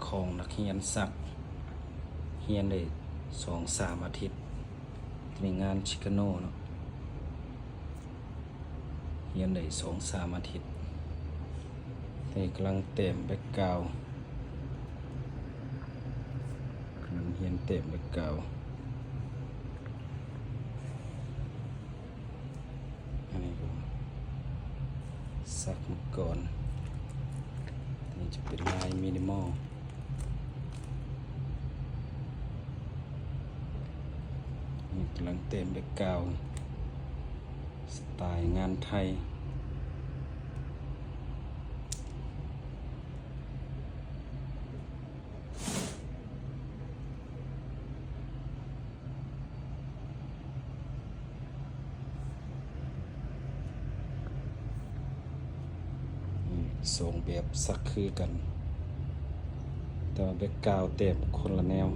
ของนักเรียนสักเรียนได้2-3 อาทิตย์ในงานชิคาโน่เนาะเรียนได้2-3 อาทิตย์แต่กำลังเต็มแบ็กกราวด์กำลังเรียนเต็มแบ็กกราวด์อันนี้ก็สักมาก่อนนี่จะเป็นลายมินิมอลนี่กำลังเต็มแบ็กกราวด์สไตล์งานไทยส่งแบบสักคือกันแต่ว่าแบ็กกราวด์เต็มคนละแนว